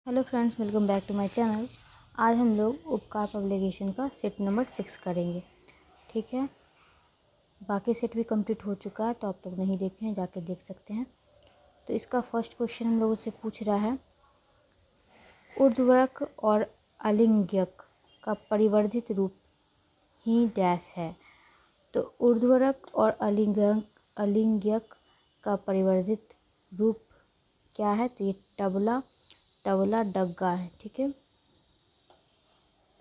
Hello friends, welcome back to my channel. आज हम लोग उपकार पब्लिकेशन का सेट नंबर 6 करेंगे। ठीक है, बाकी सेट भी कंप्लीट हो चुका है, तो आप लोग नहीं देखे हैं जाके देख सकते हैं। तो इसका फर्स्ट क्वेश्चन हम लोगों से पूछ रहा है, ऊर्ध्वरक और अलिंग्यक का परिवर्धित रूप ही डैश है। तो ऊर्ध्वरक और अलिंग्यक का परिवर्धित रूप क्या है? तो ये तबला डग्गा है। ठीक है,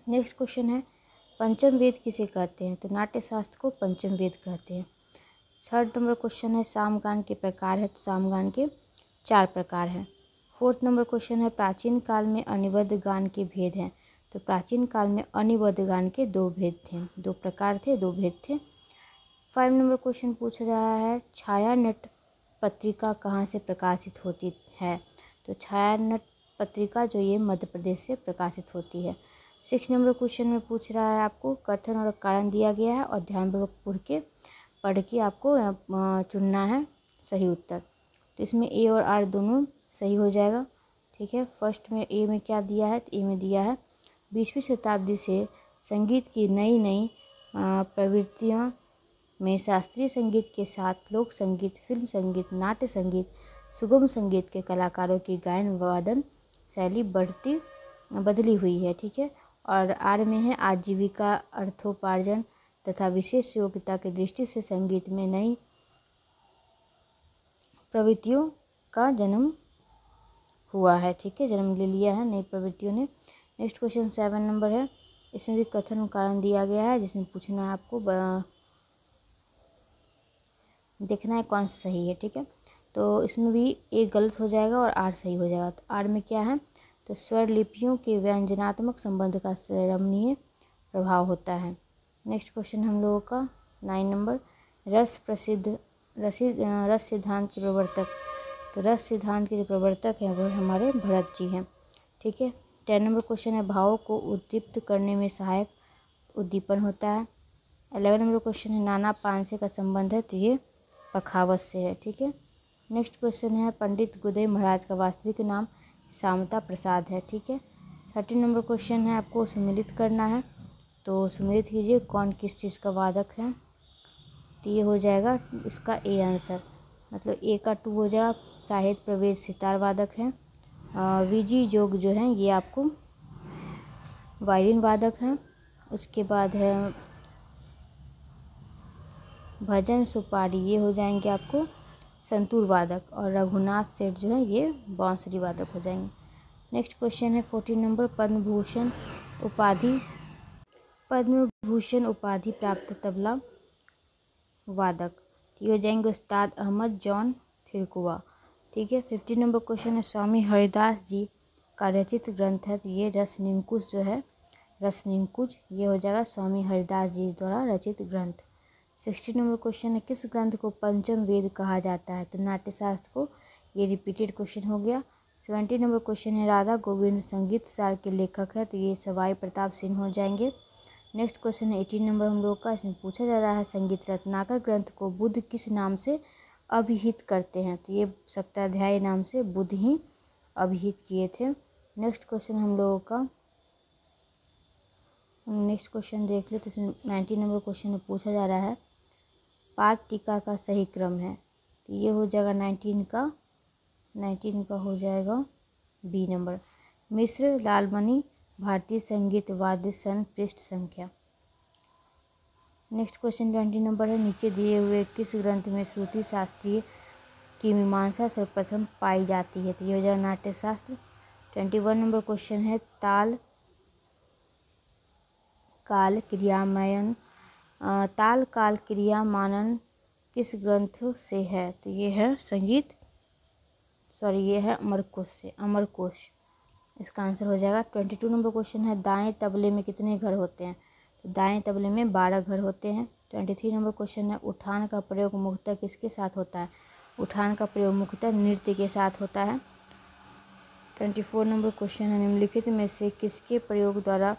नेक्स्ट क्वेश्चन है, पंचम वेद किसे कहते हैं? तो नाट्य शास्त्र को पंचम वेद कहते हैं। थर्ड नंबर क्वेश्चन है, सामगान के प्रकार है। तो सामगान के 4 प्रकार हैं। फोर्थ नंबर क्वेश्चन है, प्राचीन काल में अनिबद्ध गान के भेद हैं। तो प्राचीन काल में अनिबद्ध गान के 2 भेद थे, 2 प्रकार थे, 2 भेद थे। 5 नंबर क्वेश्चन पूछा रहा है, छायानट पत्रिका कहाँ से प्रकाशित होती है? तो छायानट पत्रिका जो ये मध्य प्रदेश से प्रकाशित होती है। 6 नंबर क्वेश्चन में पूछ रहा है, आपको कथन और कारण दिया गया है और ध्यानपूर्वक पढ़ के आपको चुनना है सही उत्तर। तो इसमें ए और आर दोनों सही हो जाएगा। ठीक है, फर्स्ट में ए में क्या दिया है? तो ए में दिया है 20वीं शताब्दी से संगीत की नई नई प्रवृत्तियों में शास्त्रीय संगीत के साथ लोक संगीत, फिल्म संगीत, नाट्य संगीत, सुगम संगीत के कलाकारों की गायन वादन शैली बदली हुई है। ठीक है, और आर में है आजीविका, अर्थोपार्जन तथा विशेष योग्यता की दृष्टि से संगीत में नई प्रवृत्तियों का जन्म हुआ है। ठीक है, जन्म ले लिया है नई प्रवृत्तियों ने। नेक्स्ट क्वेश्चन 7 नंबर है, इसमें भी कथन और कारण दिया गया है, जिसमें पूछना है आपको, देखना है कौन सा सही है। ठीक है, तो इसमें भी एक गलत हो जाएगा और आर सही हो जाएगा। तो आर में क्या है? तो स्वर लिपियों के व्यंजनात्मक संबंध का रमणीय प्रभाव होता है। नेक्स्ट क्वेश्चन हम लोगों का 9 नंबर, रस सिद्धांत के प्रवर्तक। तो रस सिद्धांत के जो प्रवर्तक हैं वो हमारे भरत जी हैं। ठीक है, 10 नंबर क्वेश्चन है, भावों को उद्दीप्त करने में सहायक उद्दीपन होता है। 11 नंबर क्वेश्चन है, नाना पानसे का संबंध है। तो ये पखावत से है। ठीक है, नेक्स्ट क्वेश्चन है, पंडित गुदई महाराज का वास्तविक नाम शामता प्रसाद है। ठीक है, 13 नंबर क्वेश्चन है, आपको सुमिलित करना है। तो सुमिलित कीजिए कौन किस चीज़ का वादक है। तो ये हो जाएगा इसका ए आंसर, मतलब ए का 2 हो जाएगा। साहित्य प्रवेश सितार वादक है। वीजी जोग जो है ये आपको वायलिन वादक हैं। उसके बाद है भजन सुपारी, ये हो जाएंगे आपको संतूर वादक। और रघुनाथ सेठ जो है ये बांसुरी वादक हो जाएंगे। नेक्स्ट क्वेश्चन है 14 नंबर, पद्म भूषण उपाधि प्राप्त तबला वादक, ये हो जाएंगे उस्ताद अहमद जॉन थिरकुआ। ठीक है, 15 नंबर क्वेश्चन है, स्वामी हरिदास जी का रचित ग्रंथ है। तो ये रसनिकुंज जो है, रसनिकुंज, ये हो जाएगा स्वामी हरिदास जी द्वारा रचित ग्रंथ। 16 नंबर क्वेश्चन है, किस ग्रंथ को पंचम वेद कहा जाता है? तो नाट्यशास्त्र को, ये रिपीटेड क्वेश्चन हो गया। 17 नंबर क्वेश्चन है, राधा गोविंद संगीत सार के लेखक हैं। तो ये सवाई प्रताप सिंह हो जाएंगे। नेक्स्ट क्वेश्चन है 18 नंबर हम लोग का, इसमें पूछा जा रहा है, संगीत रत्नाकर ग्रंथ को बुद्ध किस नाम से अभिहित करते हैं? तो ये सप्ताध्यायी नाम से बुद्ध ही अभिहित किए थे। नेक्स्ट क्वेश्चन हम लोगों का, नेक्स्ट क्वेश्चन देख ले। तो इसमें 19 नंबर क्वेश्चन में पूछा जा रहा है, पाद टीका का सही क्रम है। तो ये हो जाएगा 19 का हो जाएगा बी नंबर। मिश्र लालमणि भारतीय संगीत वाद्य सन पृष्ठ संख्या। नेक्स्ट क्वेश्चन 20 नंबर है, नीचे दिए हुए किस ग्रंथ में श्रुति शास्त्रीय की मीमांसा सर्वप्रथम पाई जाती है? तो ये हो जाएगा नाट्य शास्त्र। 21 नंबर क्वेश्चन है, ताल काल क्रियामानन किस ग्रंथ से है? तो ये है ये है अमरकोश से, अमरकोश इसका आंसर हो जाएगा। 22 नंबर क्वेश्चन है, दाएं तबले में कितने घर होते हैं? तो दाएं तबले में 12 घर होते हैं। 23 नंबर क्वेश्चन है, उठान का प्रयोग मुख्यतः किसके साथ होता है? उठान का प्रयोग मुख्यतः नृत्य के साथ होता है। 24 नंबर क्वेश्चन है, निम्नलिखित में से किसके प्रयोग द्वारा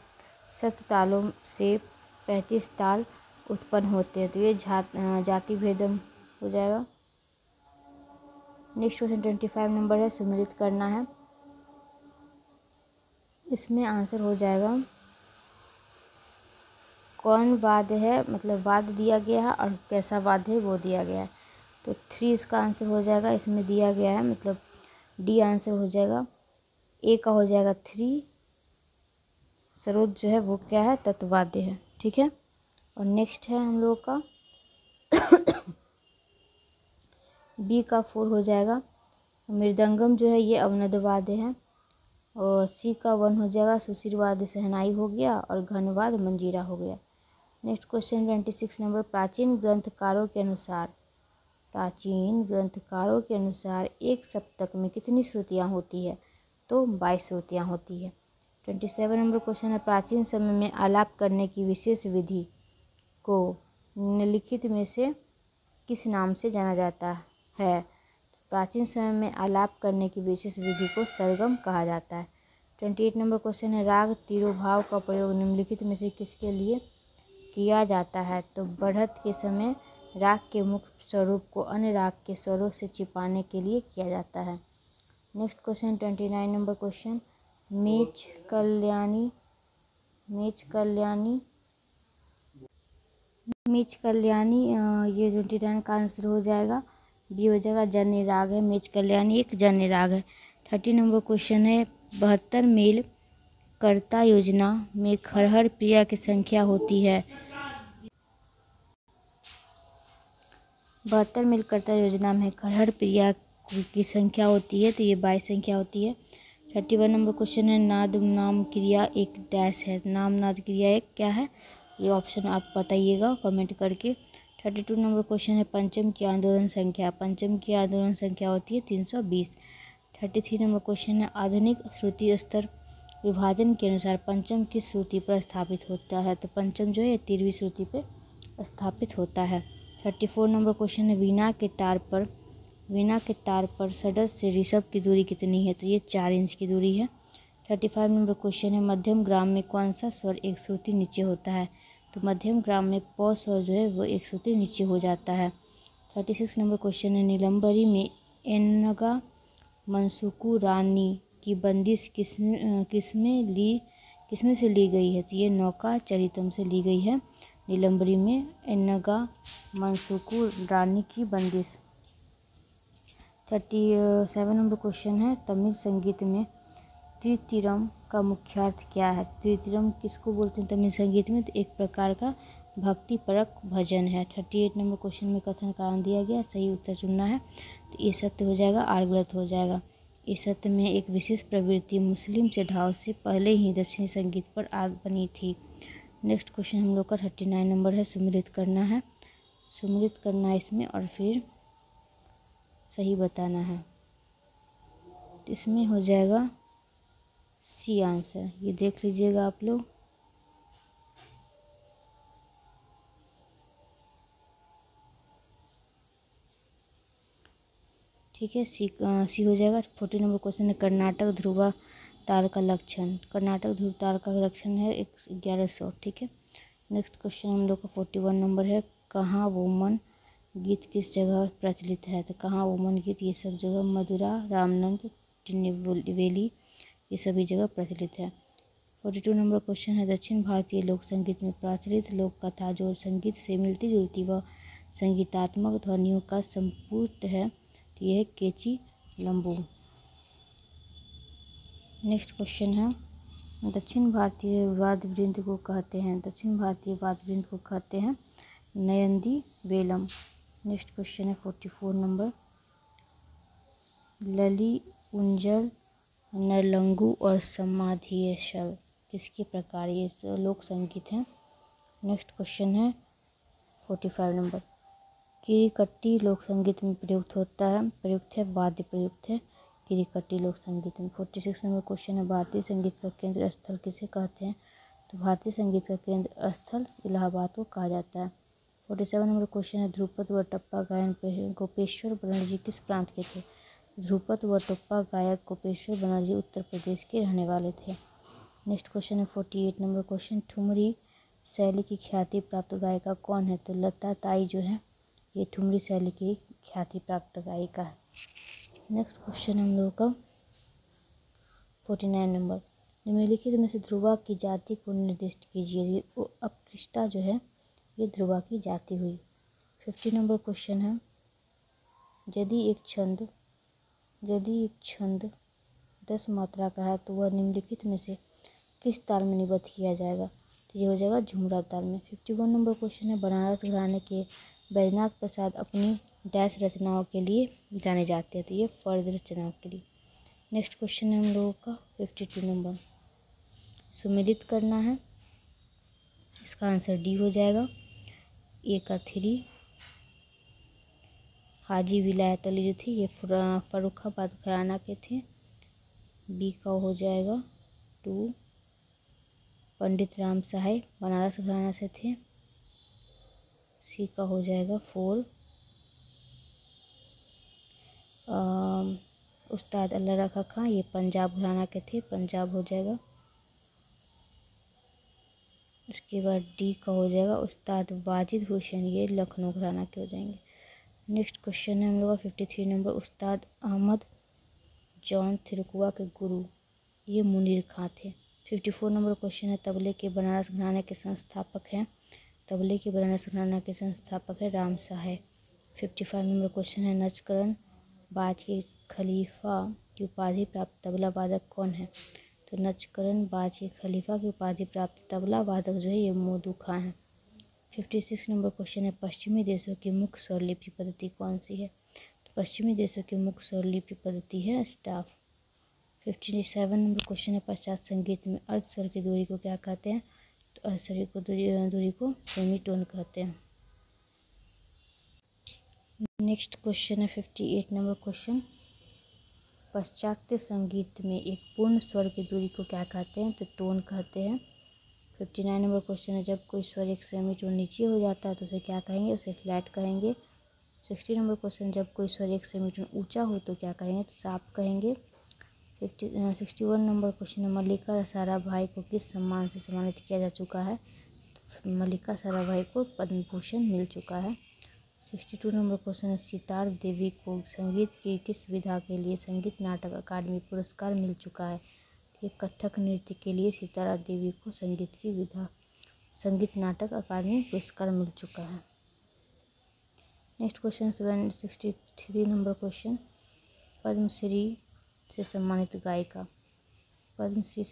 सप्त तालों से 35 ताल उत्पन्न होते हैं? तो ये जाति भेदम हो जाएगा। नेक्स्ट क्वेश्चन 25 नंबर है, सुमिलित करना है। इसमें आंसर हो जाएगा कौन वाद्य है, मतलब वाद्य दिया गया है और कैसा वाद्य है वो दिया गया है। तो 3 इसका आंसर हो जाएगा, इसमें दिया गया है, मतलब डी आंसर हो जाएगा। ए का हो जाएगा 3, सरोद जो है वो क्या है, तत्वाद्य है। ठीक है, और नेक्स्ट है हम लोगों का बी का 4 हो जाएगा, मृदंगम जो है ये अवनद वाद्य है। और सी का 1 हो जाएगा, सुशीर वाद्य शहनाई हो गया, और घनवाद मंजीरा हो गया। नेक्स्ट क्वेश्चन 26 नंबर, प्राचीन ग्रंथकारों के अनुसार एक सप्तक में कितनी श्रुतियाँ होती है, तो 22 श्रुतियाँ होती है। 27 नंबर क्वेश्चन है, प्राचीन समय में आलाप करने की विशेष विधि को निम्नलिखित में से किस नाम से जाना जाता है। प्राचीन समय में आलाप करने की विशेष विधि को सरगम कहा जाता है। 28 नंबर क्वेश्चन है, राग तिरोभाव का प्रयोग निम्नलिखित में से किसके लिए किया जाता है, तो बढ़त के समय राग के मुख्य स्वरूप को अन्य राग के स्वरों से छिपाने के लिए किया जाता है। Next question 29 number question, match Kalyani ये 29 का आंसर हो जाएगा, बी हो जाएगा, जन्य राग है। मेच कल्याणी एक जन्य राग है। 30 नंबर क्वेश्चन है, 72 मेल कर्ता योजना में खरहर प्रिया की संख्या होती है। 72 मेल कर्ता योजना में खरहर प्रिया की संख्या होती है, तो ये 22 संख्या होती है। 31 नंबर क्वेश्चन है, नाद नाम क्रिया एक डैश है। नाम नाद क्रिया एक क्या है, ये ऑप्शन आप बताइएगा कमेंट करके। 32 नंबर क्वेश्चन है, पंचम की आंदोलन संख्या होती है 320। 33 नंबर क्वेश्चन है, आधुनिक श्रुति स्तर विभाजन के अनुसार पंचम किस श्रुति पर स्थापित होता है, तो पंचम जो है 13वीं श्रुति पर स्थापित होता है। 34 नंबर क्वेश्चन है, वीणा के तार पर षड्ज से ऋषभ की दूरी कितनी है, तो ये 4 इंच की दूरी है। 35 नंबर क्वेश्चन है, मध्यम ग्राम में कौन सा स्वर एक श्रुति नीचे होता है, तो मध्यम ग्राम में प स्वर जो है वो एक श्रुति नीचे हो जाता है। 36 नंबर क्वेश्चन है, नीलम्बरी में एन्नगा मनसुकु रानी की बंदिश किसमें से ली गई है, तो ये नौका चरितम से ली गई है। नीलम्बरी में एन्नगा मनसुकु रानी की बंदिश। 37 नंबर क्वेश्चन है, तमिल संगीत में त्रितिरम का मुख्यार्थ क्या है। त्रितिरम किसको बोलते हैं तमिल संगीत में, तो एक प्रकार का भक्तिपरक भजन है। 38 नंबर क्वेश्चन में कथन कारण दिया गया, सही उत्तर चुनना है, तो ये सत्य हो जाएगा और गलत हो जाएगा। इस सत्य में एक विशेष प्रवृत्ति मुस्लिम चढ़ाव से पहले ही दक्षिणी संगीत पर आग बनी थी। नेक्स्ट क्वेश्चन हम लोग का 39 नंबर है, सुमिलित करना है इसमें और फिर सही बताना है। इसमें हो जाएगा सी आंसर, ये देख लीजिएगा आप लोग। ठीक है, सी हो जाएगा। 40 नंबर क्वेश्चन है, कर्नाटक ध्रुव ताल का लक्षण है 1100। ठीक है, नेक्स्ट क्वेश्चन हम लोग का 41 नंबर है, कहाँ वोमन गीत किस जगह प्रचलित है, तो कहाँ वोमन गीत ये सब जगह मदुरा, रामनंद, टिन्नेवेली ये सभी जगह प्रचलित है। 42 नंबर क्वेश्चन है, दक्षिण भारतीय लोक संगीत में प्रचलित लोक कथा जो संगीत से मिलती जुलती व संगीतात्मक ध्वनियों का संपूर्ण है, तो यह है केची लंबू। नेक्स्ट क्वेश्चन है, दक्षिण भारतीय वाद्य वृंद को कहते हैं नयंदी वेलम। नेक्स्ट क्वेश्चन है 44 नंबर, लली उंजल नरलंगू और समाधियशल किसके प्रकार ये लोक संगीत हैं। नेक्स्ट क्वेश्चन है 45 नंबर, किरीकट्टी लोक संगीत में प्रयुक्त है वाद्य प्रयुक्त है किरीकट्टी लोक संगीत में। 46 नंबर क्वेश्चन है, भारतीय संगीत का केंद्र स्थल किसे कहते हैं, तो भारतीय संगीत का केंद्र स्थल इलाहाबाद को कहा जाता है। 47 नंबर क्वेश्चन है, ध्रुपद व टप्पा गायन गोपेश्वर बनर्जी किस प्रांत के थे, ध्रुपद व टप्पा गायक गोपेश्वर बनर्जी उत्तर प्रदेश के रहने वाले थे। नेक्स्ट क्वेश्चन है 48 नंबर क्वेश्चन, ठुमरी शैली की ख्याति प्राप्त गायिका कौन है, तो लता ताई जो है ये ठुमरी शैली की ख्याति प्राप्त गायिका है। नेक्स्ट क्वेश्चन हम लोगों का 49 नंबर, निम्नलिखित में से ध्रुवा की जाति को निर्दिष्ट कीजिए। अपकृष्टा जो है ये ध्रुवा की जाति हुई। 50 नंबर क्वेश्चन है, यदि एक छंद 10 मात्रा का है तो वह निम्नलिखित में से किस ताल में निबद्ध किया जाएगा? तो ये हो जाएगा झुमरा ताल में। 51 नंबर क्वेश्चन है, बनारस घराने के बैजनाथ प्रसाद अपनी डैश रचनाओं के लिए जाने जाते हैं, तो ये फर्द रचनाओं के लिए। नेक्स्ट क्वेश्चन है हम लोगों का 52 नंबर, सुमेलित करना है, इसका आंसर डी हो जाएगा। ए का 3 हाजी विलायत अली जो थी ये फर्रुखाबाद घराना के थे। बी का हो जाएगा 2 पंडित राम सहाय बनारस घराना से थे। सी का हो जाएगा 4 उस्ताद अल्लाह रखा खां ये पंजाब घराना के थे, पंजाब हो जाएगा। उसके बाद डी का हो जाएगा उस्ताद वाजिद हुसैन ये लखनऊ घराना के हो जाएंगे। नेक्स्ट क्वेश्चन है हम लोग का 53 नंबर, उस्ताद अहमद जॉन थिरुकुआ के गुरु ये मुनीर खां थे। 54 नंबर क्वेश्चन है, तबले के बनारस घराने के संस्थापक हैं, तबले के बनारस घराना के संस्थापक है राम सहाय। 55 नंबर क्वेश्चन है, नचकरण बाज के खलीफा की उपाधि प्राप्त तबला वादक कौन है? तो नचकरण बाज के खलीफा की उपाधि प्राप्त तबला वादक जो है ये मोदू खां है। 56 नंबर क्वेश्चन है, पश्चिमी देशों की मुख्य स्वरलिपि पद्धति कौन सी है? तो पश्चिमी देशों की मुख्य स्वरलिपि पद्धति है स्टाफ। 57 नंबर क्वेश्चन है, पश्चात संगीत में अर्ध स्वर की दूरी को क्या कहते हैं? तो अर्ध स्वर की दूरी को सेमीटोन कहते हैं। नेक्स्ट क्वेश्चन है 58 नंबर क्वेश्चन, पाश्चात्य संगीत में एक पूर्ण स्वर की दूरी को क्या कहते हैं? तो टोन कहते हैं। 59 नंबर क्वेश्चन है, जब कोई स्वर एक सेमीटोन नीचे हो जाता है तो उसे क्या कहेंगे? उसे फ्लैट कहेंगे। 60 नंबर क्वेश्चन, जब कोई स्वर एक सेमीटोन ऊंचा हो तो क्या कहेंगे? तो साफ कहेंगे। 61 नंबर क्वेश्चन है, मल्लिका साराभाई को किस सम्मान से सम्मानित किया जा चुका है? तो मल्लिका साराभाई को पद्म भूषण मिल चुका है। 62 नंबर क्वेश्चन है, सितार देवी को संगीत की किस विधा के लिए संगीत नाटक अकादमी पुरस्कार मिल चुका है? ये कथक नृत्य के लिए सितारा देवी को संगीत नाटक अकादमी पुरस्कार मिल चुका है। Next question 63 number question, Padma Shri से सम्मानित गायिका, पद्मश्री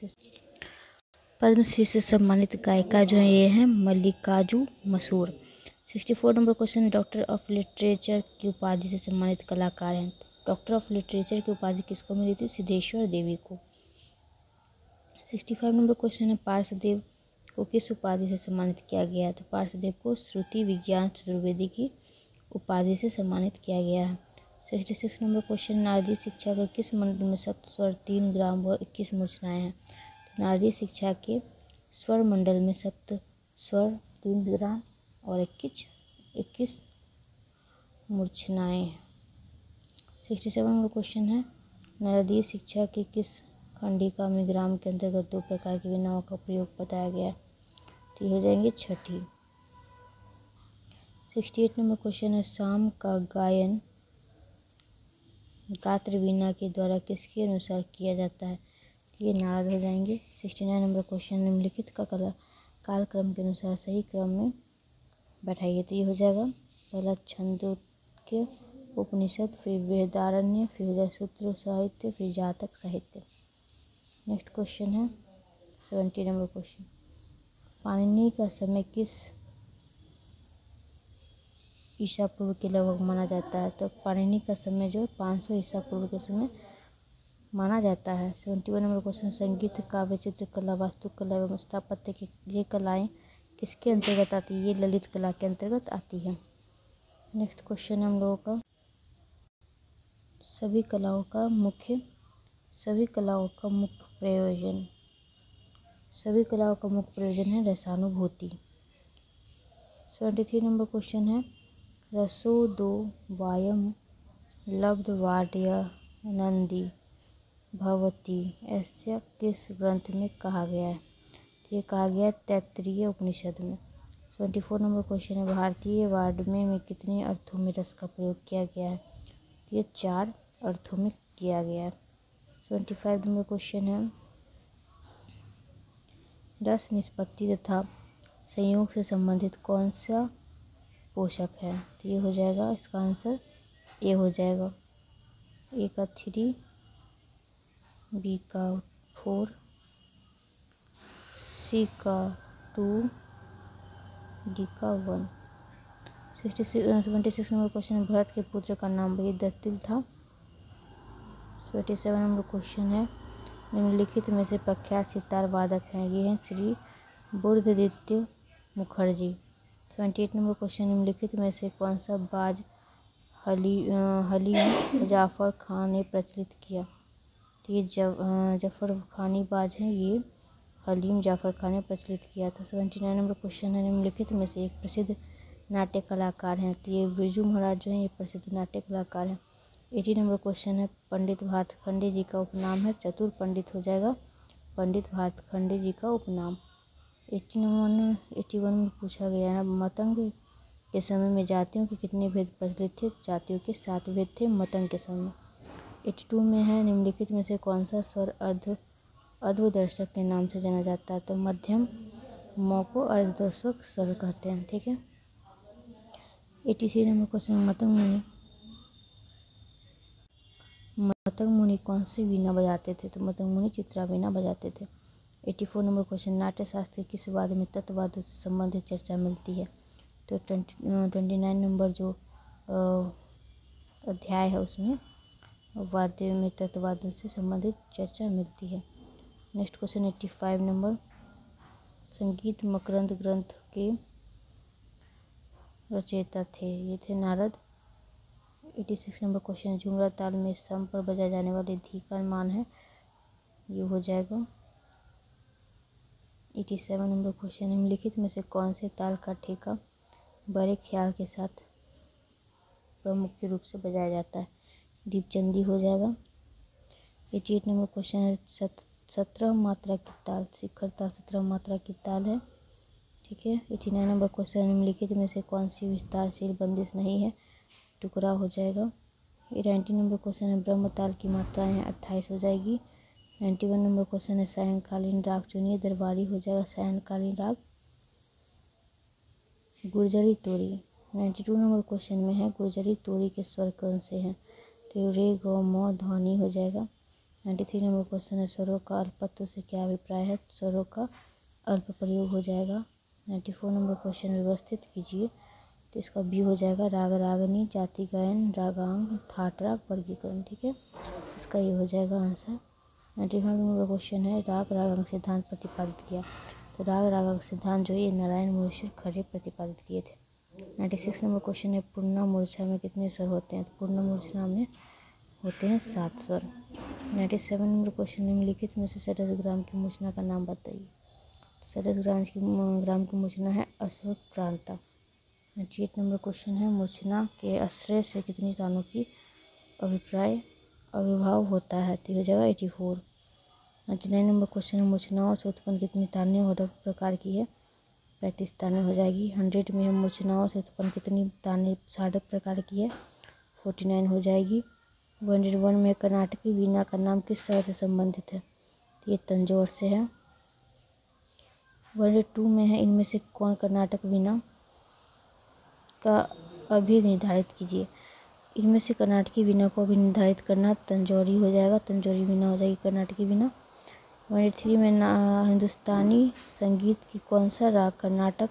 से सम्मानित गायिका जो है ये है मल्लिकार्जुन मसूर। 64 number question, doctor of literature की उपाधि से सम्मानित कलाकार हैं। डॉक्टर ऑफ लिटरेचर की उपाधि किसको मिली थी? सिद्धेश्वर देवी को। 65 नंबर क्वेश्चन है, पार्श्वदेव को किस उपाधि से सम्मानित किया गया है? तो पार्श्वदेव को श्रुति विज्ञान चतुर्वेदी की उपाधि से सम्मानित किया गया है। 66 नंबर क्वेश्चन, नारदीय शिक्षा के किस मंडल में सप्त स्वर 3 ग्राम व 21 मूर्छनाएं हैं? तो नारदीय शिक्षा के स्वर मंडल में सप्त स्वर 3 ग्राम और 21 मूर्छनाएं हैं। 67 नंबर क्वेश्चन है, नारदीय शिक्षा के किस खंडिका में ग्राम के अंतर्गत 2 प्रकार की वीणाओं का प्रयोग बताया गया है? तो ये हो जाएंगे छठी। 68 नंबर क्वेश्चन है, शाम का गायन गात्र वीणा के द्वारा किसके अनुसार किया जाता है? ये नारद हो जाएंगे। 69 नंबर क्वेश्चन, निम्नलिखित का कालक्रम के अनुसार सही क्रम में बैठाइए। तो ये हो जाएगा पहला छंदोक्य उपनिषद, फिर वेदारण्य, फिर हो जाएगा सूत्र साहित्य, फिर जातक साहित्य। नेक्स्ट क्वेश्चन है 70 नंबर क्वेश्चन, पाणिनि का समय किस ईसा पूर्व के लगभग माना जाता है? तो पाणिनि का समय जो 500 ईसा पूर्व के समय माना जाता है। 71 नंबर क्वेश्चन, संगीत काव्य चित्रकला वास्तुकला एवं स्थापत्य की ये कलाएं किसके अंतर्गत आती है? ये ललित कला के अंतर्गत आती है। नेक्स्ट क्वेश्चन है हम लोगों का, सभी कलाओं का मुख्य प्रयोजन है रसानुभूति। 73 नंबर क्वेश्चन है, रसोदो वायम लब्धवाड्यानंदी भवती ऐसा किस ग्रंथ में कहा गया है? तो ये कहा गया है तैत्तिरीय उपनिषद में। 74 नंबर क्वेश्चन है, भारतीय वाङ्मय में कितने अर्थों में रस का प्रयोग किया गया है? तो ये 4 अर्थों में किया गया है। 75 नंबर क्वेश्चन है, रस निष्पत्ति तथा संयोग से संबंधित कौन सा पोषक है? तो ये हो जाएगा, इसका आंसर ए हो जाएगा। ए का 3, बी का 4, सी का 2, डी का 1। 76 नंबर क्वेश्चन, भरत के पुत्र का नाम वही दत्तिल था। 77 नंबर क्वेश्चन है, निम्नलिखित में से प्रख्यात सितार वादक हैं? ये हैं श्री बुद्धदित्य मुखर्जी। 78 नंबर क्वेश्चन, निम्नलिखित में से कौन सा बाज हलीम जाफ़र खान ने प्रचलित किया? तो ये जफ़र खानी बाज है, ये हलीम जाफ़र खान ने प्रचलित किया था। 79 नंबर क्वेश्चन है, निम्नलिखित में से एक प्रसिद्ध नाट्य कलाकार हैं? तो ये बिरजू महाराज जो हैं, ये प्रसिद्ध नाट्य कलाकार हैं। 80 नंबर क्वेश्चन है, पंडित भातखंडे जी का उपनाम है? चतुर पंडित हो जाएगा, पंडित भातखंडे जी का उपनाम। 81 में पूछा गया है, मतंग के समय में जातियों के कितने भेद प्रचलित थे? जातियों के 7 भेद थे मतंग के समय में। 82 में है, निम्नलिखित में से कौन सा स्वर अर्धदर्शक के नाम से जाना जाता है? तो मध्यम म को अर्धदर्शक स्वर कहते हैं। ठीक है। 83 नंबर क्वेश्चन, मतंग मुनि कौन सी वीणा बजाते थे? तो मतंग मुनि चित्रा वीणा बजाते थे। 84 नंबर क्वेश्चन, नाट्य शास्त्र के किस वाद्य में तत्ववाद्यों से संबंधित चर्चा मिलती है? तो 29 नंबर जो अध्याय है उसमें वाद्य में तत्ववाद्यों से संबंधित चर्चा मिलती है। नेक्स्ट क्वेश्चन 85 नंबर, संगीत मकरंद ग्रंथ के रचयिता थे? ये थे नारद। 86 नंबर क्वेश्चन, झुमरा ताल में सम पर बजाए जाने वाले धी का मान है? ये हो जाएगा। 87 नंबर क्वेश्चन, निम्नलिखित में से कौन से ताल का ठेका बड़े ख्याल के साथ प्रमुख रूप से बजाया जाता है? दीपचंदी हो जाएगा। 88 नंबर क्वेश्चन है, 17 मात्रा की ताल, शिखर ताल 17 मात्रा की ताल है। ठीक है। 89 नंबर क्वेश्चन, निम्नलिखित में से कौन सी विस्तारशील बंदिश नहीं है? टुकड़ा हो जाएगा। 90 नंबर क्वेश्चन है, ब्रह्म ताल की मात्राएं 28 हो जाएगी। 91 नंबर क्वेश्चन है, सायंकालीन राग चुनिए? दरबारी हो जाएगा सायंकालीन राग। गुर्जरी तोरी। 92 नंबर क्वेश्चन में है, गुर्जरी तोरी के स्वर कौन से हैं? तो रे गौ म ध्वनि हो जाएगा। 93 नंबर क्वेश्चन है, स्वरों का अल्पत्व से क्या अभिप्राय है? स्वरों का अल्प प्रयोग हो जाएगा। 94 नंबर क्वेश्चन, व्यवस्थित कीजिए? तो इसका बी हो जाएगा, राग रागनी, जाति गायन, रागांग, थाट राग, वर्गीकरण। ठीक है, इसका ये हो जाएगा आंसर। 95 नंबर क्वेश्चन है, राग रागांग सिद्धांत प्रतिपादित किया? तो राग रागांग सिद्धांत जो है नारायण मुनीश्वर खरे प्रतिपादित किए थे। 96 नंबर क्वेश्चन है, पूर्णा मूर्छा में कितने स्वर होते हैं? तो पूर्णा मूर्छा में होते हैं 7 स्वर। 97 नंबर क्वेश्चन, निम्नलिखित में से सरस ग्राम की मूर्छना का नाम बताइए? तो सरस ग्राम की मूर्छना है अश्वक्रांता। 98 नंबर क्वेश्चन है, मूर्छना के आश्रय से कितनी तानों की आविर्भाव होता है? तो हो जाएगा 84। 99 नंबर क्वेश्चन है, मूर्छनाओं से उत्पन्न कितनी तानें और प्रकार की है? 35 तानें हो जाएगी। 100 में है, मूर्छनाओं से उत्पन्न कितनी तानें 60 प्रकार की है? 49 हो जाएगी। 101 में कर्नाटकी वीणा का नाम किस शहर से संबंधित है? तो ये तंजौर से है। 102 में है, इनमें से कौन कर्नाटक वीणा का अभी निर्धारित कीजिए? इनमें से कर्नाटकी वीणा को अभी निर्धारित करना तंजौरी हो जाएगा, तंजौरी वीणा हो जाएगी कर्नाटकी वीणा। 103 में हिंदुस्तानी संगीत की कौन सा राग कर्नाटक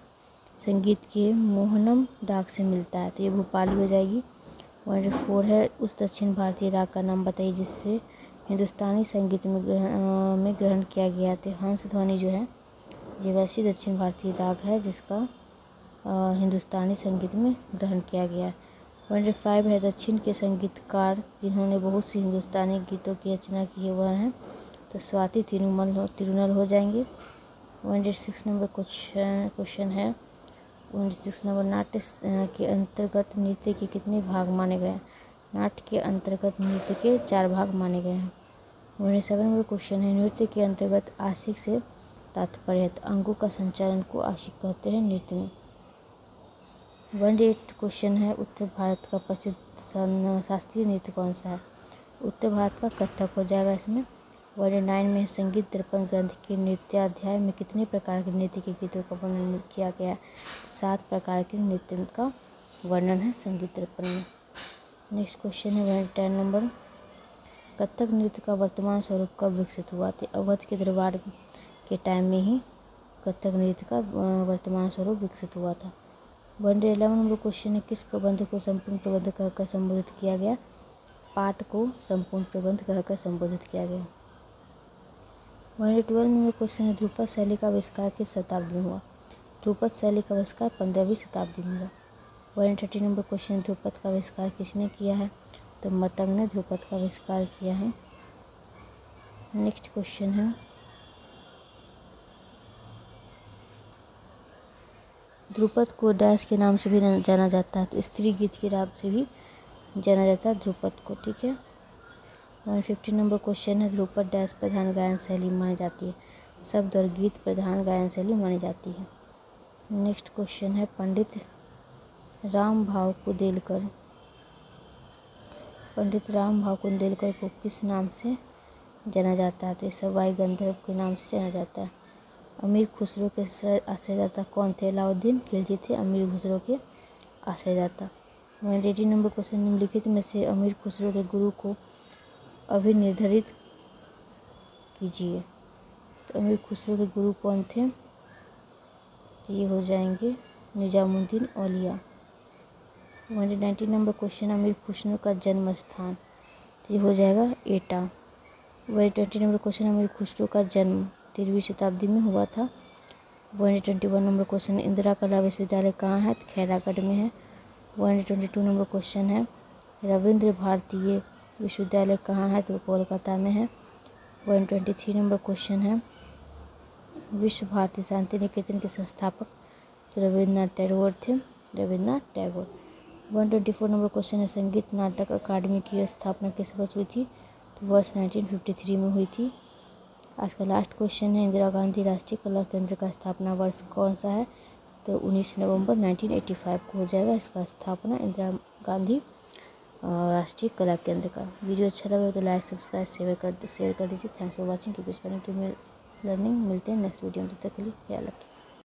संगीत के मोहनम राग से मिलता है? तो ये भोपाली हो जाएगी। 104 है, उस दक्षिण भारतीय राग का नाम बताइए जिससे हिंदुस्तानी संगीत में ग्रहण किया गया था? हंस ध्वनि जो है ये वैसी दक्षिण भारतीय राग है जिसका हिंदुस्तानी संगीत में ग्रहण किया गया है। 105 है, दक्षिण के संगीतकार जिन्होंने बहुत सी हिंदुस्तानी गीतों की रचना की है वह हैं? तो स्वाति तिरुनल हो जाएंगे। 106 नंबर क्वेश्चन है, 106 नंबर, नाट्य के अंतर्गत नृत्य के कितने भाग माने गए? नाट्य के अंतर्गत नृत्य के 4 भाग माने गए हैं। 107 नंबर क्वेश्चन है, नृत्य के अंतर्गत आशिक से तात्पर्य है? तो अंगों का संचालन को आशिक कहते हैं नृत्य में। 108 क्वेश्चन है, उत्तर भारत का प्रसिद्ध शास्त्रीय नृत्य कौन सा है? उत्तर भारत का कथक हो जाएगा इसमें। 109 में संगीत दर्पण ग्रंथ के नृत्याध्याय में कितने प्रकार के नृत्य के गीतों का वर्णन किया गया है? 7 प्रकार के नृत्य का वर्णन है संगीत दर्पण में। नेक्स्ट क्वेश्चन है 110 नंबर, कथक नृत्य का वर्तमान स्वरूप कब विकसित हुआ? तो अवध के दरबार के टाइम में ही कथक नृत्य का वर्तमान स्वरूप विकसित हुआ था। 111 नंबर क्वेश्चन है, किस प्रबंध को संपूर्ण प्रबंध कहकर संबोधित किया गया? पाठ को संपूर्ण प्रबंध कहकर संबोधित किया गया। 112 नंबर क्वेश्चन है, ध्रुपद शैली का आविष्कार किस शताब्दी में हुआ? ध्रुपद शैली का आविष्कार 15वीं शताब्दी में हुआ। 130 नंबर क्वेश्चन, ध्रुपद का आविष्कार किसने किया है? तो मतंग ने ध्रुपद का आविष्कार किया है। नेक्स्ट क्वेश्चन है, ध्रुपद को डैश के नाम से भी जाना जाता है, तो स्त्री गीत के नाम से भी जाना जाता है ध्रुपद को। ठीक है। 150 नंबर क्वेश्चन है, ध्रुपद डैश प्रधान गायन शैली मानी जाती है? शब्द और गीत प्रधान गायन शैली मानी जाती है। नेक्स्ट क्वेश्चन है, पंडित रामभाव कुंदेलकर को किस नाम से जाना जाता है? तो सवाई गंधर्व के नाम से जाना जाता है। अमीर खुसरो के आश्रयदाता कौन थे? अलाउद्दीन खिलजी थे अमीर खुसरो के आश्रयदाता। 180 नंबर क्वेश्चन, निम्नलिखित में से अमीर खुसरो के गुरु को अभिनिर्धारित कीजिए। तो अमीर खुसरो के गुरु कौन थे? तो ये हो जाएंगे निजामुद्दीन औलिया। 190 नंबर क्वेश्चन, अमीर खुसरो का जन्म स्थान? तो ये हो जाएगा एटा। 120 नंबर क्वेश्चन, अमीर खुसरो का जन्म 13वीं शताब्दी में हुआ था। 121 नंबर क्वेश्चन, इंदिरा कला विश्वविद्यालय कहाँ है? तो खैरागढ़ में है। 122 नंबर क्वेश्चन है, रविंद्र भारतीय विश्वविद्यालय कहाँ है? तो कोलकाता में है। 123 नंबर क्वेश्चन है, विश्व भारती शांति निकेतन के संस्थापक? तो रविन्द्रनाथ टैगोर थे, रविन्द्रनाथ टैगोर। 124 नंबर क्वेश्चन है, संगीत नाटक अकादमी की स्थापना किस वर्ष हुई थी? तो वर्ष 1953 में हुई थी। आज का लास्ट क्वेश्चन है, इंदिरा गांधी राष्ट्रीय कला केंद्र का स्थापना वर्ष कौन सा है? तो 19 नवंबर 1985 को हो जाएगा इसका स्थापना, इंदिरा गांधी राष्ट्रीय कला केंद्र का। वीडियो अच्छा लगा तो लाइक सब्सक्राइब शेयर कर दीजिए। Thanks for watching, keep spending learning. मिलते हैं नेक्स्ट वीडियो में, तब तक के लिए ख्याल रखिए।